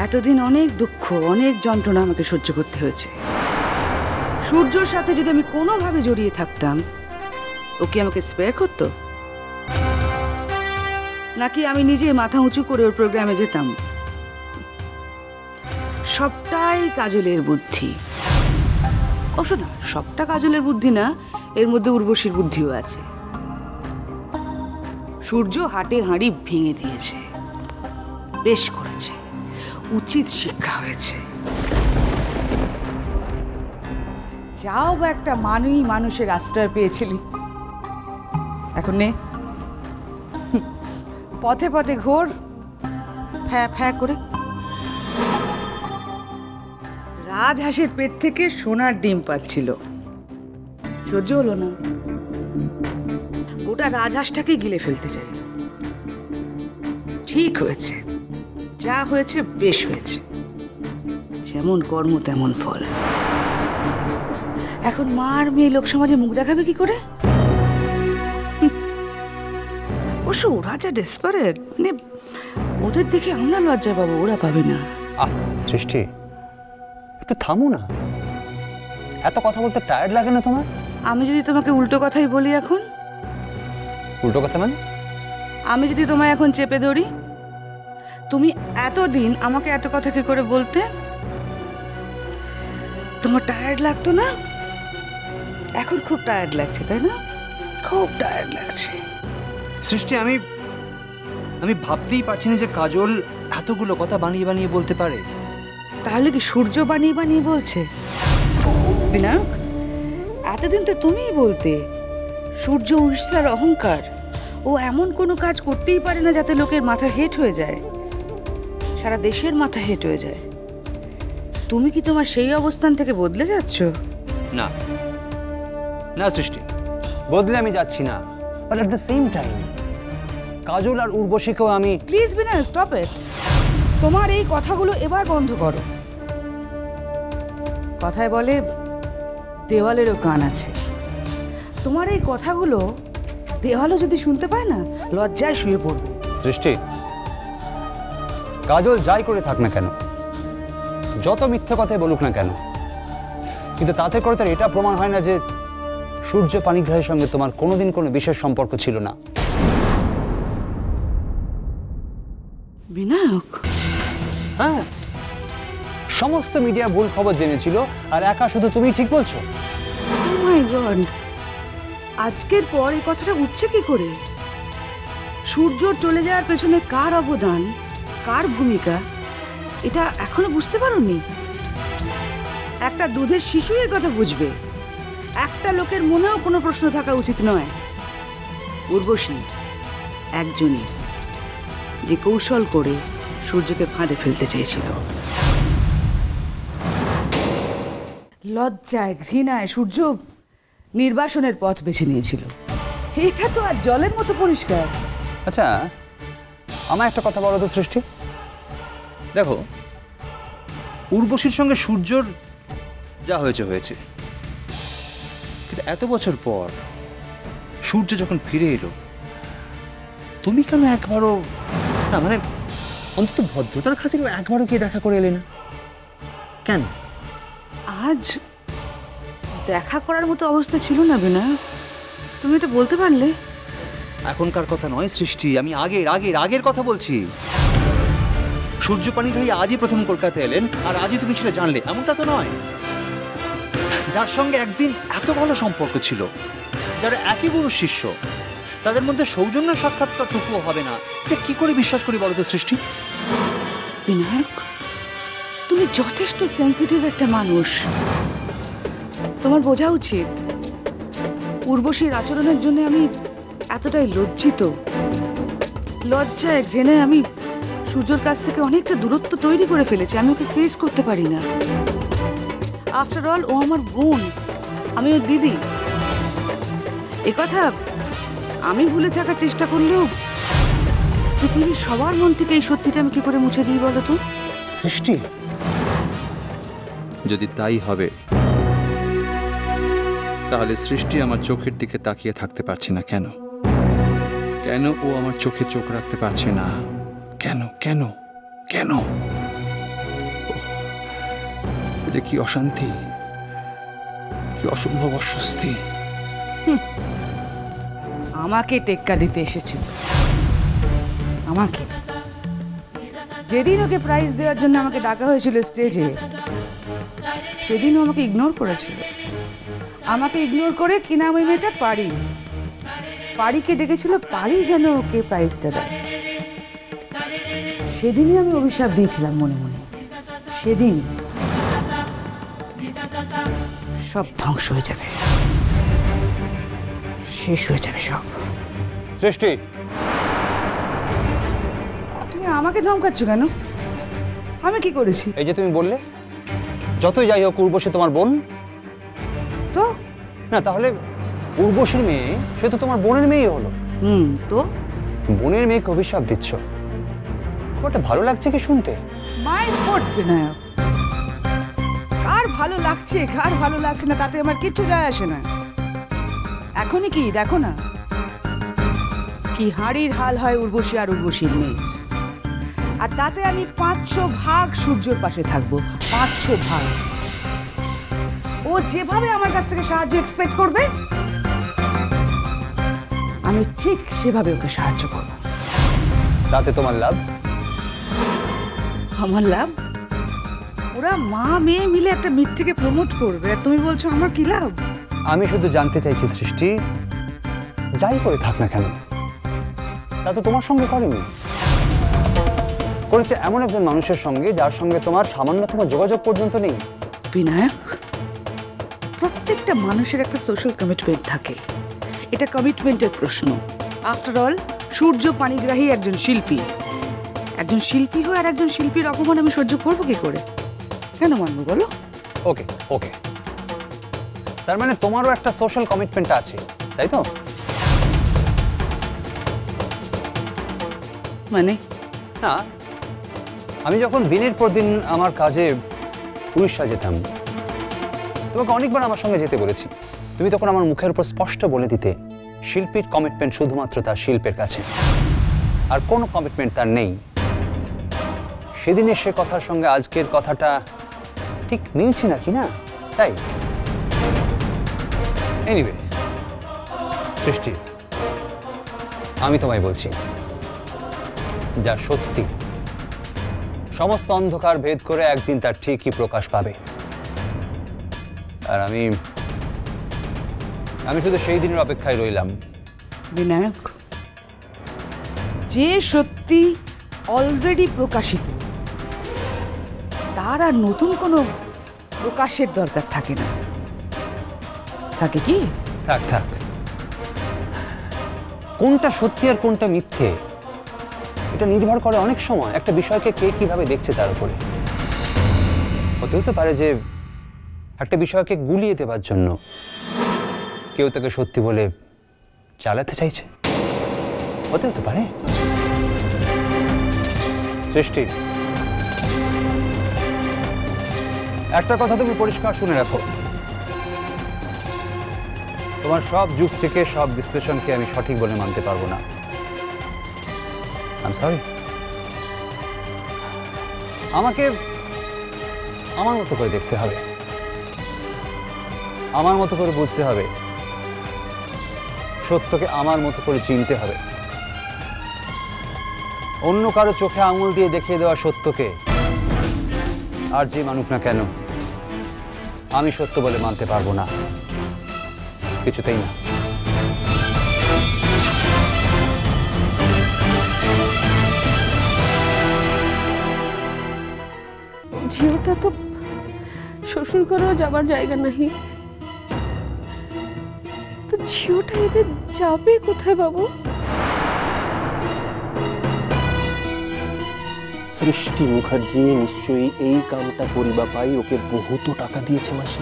এতদিন অনেক দুঃখ, অনেক যন্ত্রণা আমাকে সহ্য করতে হয়েছে। সূর্যর সাথে যদি আমি কোনোভাবে জড়িয়ে থাকতাম, ও কি আমাকে স্পেয়ার করতো? নাকি আমি নিজে মাথা উঁচু করে ওর প্রোগ্রামে যেতাম? সবটাই কাজলের বুদ্ধি। অবশ্য না, সবটা কাজলের বুদ্ধি না, এর মধ্যে উর্বশীর বুদ্ধিও আছে। সূর্য হাটে হাঁড়ি ভেঙে দিয়েছে, বেশ করেছে, উচিত শিক্ষা হয়েছে। যাও বা একটা মানুষের আশ্রয় পেয়েছিলি, এখন নে, পথে পথে ঘোর, ফ্যা ফ্যা করে। রাজহাঁসের পেট থেকে সোনার ডিম পাচ্ছিল, সহ্য হলো না, গোটা রাজহাঁসটাকে গিলে ফেলতে চাইল। ঠিক হয়েছে, যা হয়েছে বেশ হয়েছে, যেমন কর্ম তেমন ফল। এখন মার মেয়ে লোক সমাজে মুখ দেখাবে কি করে? অবশ্য ওরা যা ডেসপারেট, মানে ওদের দেখে আমরা লজ্জা পাবো, ওরা পাবে না। সৃষ্টি, একটু থামো না, এত কথা বলতে টায়ার্ড লাগে না তোমার? আমি যদি তোমাকে উল্টো কথাই বলি এখন? উল্টো কথা মানে? আমি যদি তোমায় এখন চেপে ধরি, তুমি এতদিন আমাকে এত কথা কি করে বলতে? তোমার টায়ার্ড লাগতো না? এখন খুব টায়ার্ড লাগছে, তাই না? খুব টায়ার্ড লাগছে। সৃষ্টি, আমি ভাবতেই পারছি না যে কাজল এতগুলো কথা বানিয়ে বানিয়ে বলতে পারে। তাহলে কি সূর্য বানিয়ে বানিয়ে বলছে? বিনায়ক, এতদিন তো তুমিই বলতে সূর্য ঈর্ষার অহংকার, ও এমন কোনো কাজ করতেই পারে না যাতে লোকের মাথা হেট হয়ে যায়, সারা দেশের মাথা হেট হয়ে যায়। তুমি কি তোমার সেই অবস্থান থেকে বদলে যাচ্ছ? না না সৃষ্টি, বদলে আমি যাচ্ছি না, but at the same time Kajal আর উর্বশীকেও আমি... প্লিজ বিনায়ক, স্টপ ইট। তোমার এই কথাগুলো এবার বন্ধ করো। কথায় বলে দেওয়ালেরও কান আছে। তোমার এই কথাগুলো দেওয়ালও যদি শুনতে পায় না, লজ্জায় শুয়ে পড়বে। সৃষ্টি, কাজল যাই করে থাক না কেন, যত মিথ্যে কথাই বলুক না কেন, কিন্তু তাতে করে তার এটা প্রমাণ হয় না যে সূর্য পানিগ্রাহীর সঙ্গে তোমার কোনোদিন কোনো বিশেষ সম্পর্ক ছিল না। বিনায়ক, হ্যাঁ, সমস্ত মিডিয়া ভুল খবর জেনেছিল, আর একা শুধু তুমি ঠিক বলছো। ও মাই গড, আজকের পর এই কথাটা উঠছে কি করে? সূর্যর চলে যাওয়ার পেছনে কার অবদান, কার ভূমিকা, এটা এখনো বুঝতে পারোনি? একটা দুধের শিশু এই কথা বুঝবে। একটা লোকের মনেও কোনো প্রশ্ন থাকা উচিত নয়। উর্বশী একজনই, যে কৌশল করে সূর্যকে ফাঁদে ফেলতে চেয়েছিল। লজ্জায় ঘৃণায় সূর্য নির্বাসনের পথ বেছে নিয়েছিল। এটা তো আর জলের মতো পরিষ্কার। আচ্ছা, আমার একটা কথা বলো তো সৃষ্টি, দেখো উর্বশীর সঙ্গে সূর্যর যা হয়েছে হয়েছে, কিন্তু এত বছর পর সূর্য যখন ফিরে এলো, তুমি কেন একবারও না, মানে অন্তত ভদ্রতার খাতিরে একবারও কি দেখা করে এলে না কেন? আজ দেখা করার মতো অবস্থা ছিল না বিনা, তুমি এটা বলতে পারলে? এখনকার কথা নয় সৃষ্টি, আমি আগের আগের আগের কথা বলছি। সূর্য পানিগ্রাহী আজই প্রথম কলকাতা এলেন, আর আজই তুমি সেটা জানলে, এমনটা তো নয়। যার সঙ্গে একদিন এত ভালো সম্পর্ক ছিল, যারা একই গুরুর শিষ্য, তাদের মধ্যে সৌজন্য সাক্ষাৎকারটুকুও হবে না, এটা কি করে বিশ্বাস করি বলো তো সৃষ্টি? বিনায়ক, তুমি যথেষ্ট সেন্সিটিভ একটা মানুষ, তোমার বোঝা উচিত উর্বশীর আচরণের জন্য আমি এতটাই লজ্জিত। লজ্জায় ঘৃণায় আমি সূর্যর কাছ থেকে অনেকটা দূরত্ব তৈরি করে ফেলেছি। আমি ওকে ফেস করতে পারি না। আফটার অল ও আমার বোন, আমি ওর দিদি। একথা আমি ভুলে থাকার চেষ্টা করলেও পৃথিবীর সবার মন থেকে এই সত্যিটা আমি কি করে মুছে দিই বলো তো? সৃষ্টি, যদি তাই হবে তাহলে সৃষ্টি আমার চোখের দিকে তাকিয়ে থাকতে পারছি না কেন? কেন ও আমার চোখে চোখ রাখতে পারছে না? কেন কেন কেন? যে কি অশান্তি, কি অসম্ভব অস্বস্তি। আমাকে টেক্কা দিতে এসেছিল, আমাকে। যেদিন ওকে প্রাইজ দেওয়ার জন্য আমাকে ডাকা হয়েছিল স্টেজে, সেদিনও আমাকে ইগনোর করেছিল। আমাকে ইগনোর করে কি নাম ওই মেয়েটা, পারি, পারিকে ডেকেছিল, পারি যেন ওকে প্রাইজটা দেয়। সেদিনই আমি অভিশাপ দিয়েছিলাম মনে মনে, সেদিন সব ধ্বংস হয়ে যাবে, শেষ হয়ে যাবে সব। সৃষ্টি, তুমি আমাকে ধমকাচ্ছ কেন? আমি কি করেছি? এই যে তুমি বললে যতই যাই হোক উর্বশী তোমার বোন, তো না তাহলে উর্বশীর মেয়ে সে তো তোমার বোনের মেয়েই হলো। তো বোনের মেয়েকে অভিশাপ দিচ্ছ, ওটা ভালো লাগছে কি শুনতে? মাই ফোর্ট বিনায়ক, কার ভালো লাগছে কার ভালো লাগছে না তাতে আমার কিচ্ছু যায় আসে না। এখনই কি দেখো না কি হাড়ির হাল হয় উর্বশী আর উর্বশীর মেয়ে, আর তাতে আমি 500 ভাগ সূর্যর পাশে থাকবো, 500 ভাগ। ও যেভাবে আমার কাছ থেকে সাহায্য এক্সপেক্ট করবে, আমি ঠিক সেভাবে ওকে সাহায্য করব। তাতে তোমার লাভ? আমার লাভ? ওরা মা মেয়ে মিলে একটা মিথ্যেকে প্রমোট করবে, আর তুমি বলছো আমার কি লাভ? আমি শুধু জানতে চাইছি সৃষ্টি, যাই করে থাক না কেন, তা তো তোমার সঙ্গে করেনি, করেছে এমন একজন মানুষের সঙ্গে যার সঙ্গে তোমার সামান্যতম যোগাযোগ পর্যন্ত নেই। বিনায়ক, প্রত্যেকটা মানুষের একটা সোশ্যাল কমিটমেন্ট থাকে, এটা কমিটমেন্টের প্রশ্ন। আফটার অল সূর্য পানিগ্রাহী একজন শিল্পী, একজন শিল্পী হয়ে আর একজন শিল্পীর অপমান আমি সহ্য করবো কি করে? কেন মানবো বলো? ওকে ওকে, তার মানে তোমারও একটা সোশ্যাল কমিটমেন্ট আছে, তাই তো? মানে না, আমি যখন দিনের পর দিন আমার কাজে উড়িষ্যা যেতাম, তোমাকে অনেকবার আমার সঙ্গে যেতে বলেছি, তুমি তখন আমার মুখের উপর স্পষ্ট বলে দিতে শিল্পীর কমিটমেন্ট শুধুমাত্র তার শিল্পের কাছে, আর কোনো কমিটমেন্ট তার নেই। সেদিনের সে কথার সঙ্গে আজকের কথাটা ঠিক মিলছে নাকি না, তাই? এনিওয়ে সৃষ্টি, আমি তোমায় বলছি, যা সত্যি সমস্ত অন্ধকার ভেদ করে একদিন তার ঠিকই প্রকাশ পাবে, আর আমি শুধু সেই দিনের অপেক্ষায় রইলাম। বিনায়ক, যে সত্যি অলরেডি প্রকাশিত তার আর নতুন কোনো প্রকাশের দরকার থাকে না, থাকে কি? থাক থাক, কোনটা সত্যি আর কোনটা মিথ্যে এটা নির্ভর করে অনেক সময় একটা বিষয়কে কে কিভাবে দেখছে তার উপরে। হতেও তো পারে যে একটা বিষয়কে গুলিয়ে দেবার জন্য কেউ তাকে সত্যি বলে চালাতে চাইছে, হতেও তো পারে। সৃষ্টি, একটা কথা তুমি পরিষ্কার শুনে রাখো, তোমার সব যুক্তিকে সব বিশ্লেষণকে আমি সঠিক বলে মানতে পারবো না। I'm sorry. আমাকে আমার মতো করে দেখতে হবে, আমার মতো করে বুঝতে হবে, সত্যকে আমার মতো করে চিনতে হবে। অন্য কারো চোখে আঙুল দিয়ে দেখিয়ে দেওয়া সত্যকে আর যে মানুষ না কেন আমি সত্য বলে মানতে পারবো না, কিছুতেই না। ঝিওটা তো শ্বশুর ঘরেও যাবার জায়গা নাহি, তো ঝিওটা এবার যাবে কোথায় বাবু? সৃষ্টি মুখার্জি নিশ্চয়ই এই কামটা করিবা পাই ওকে বহুত টাকা দিয়েছে মাসি।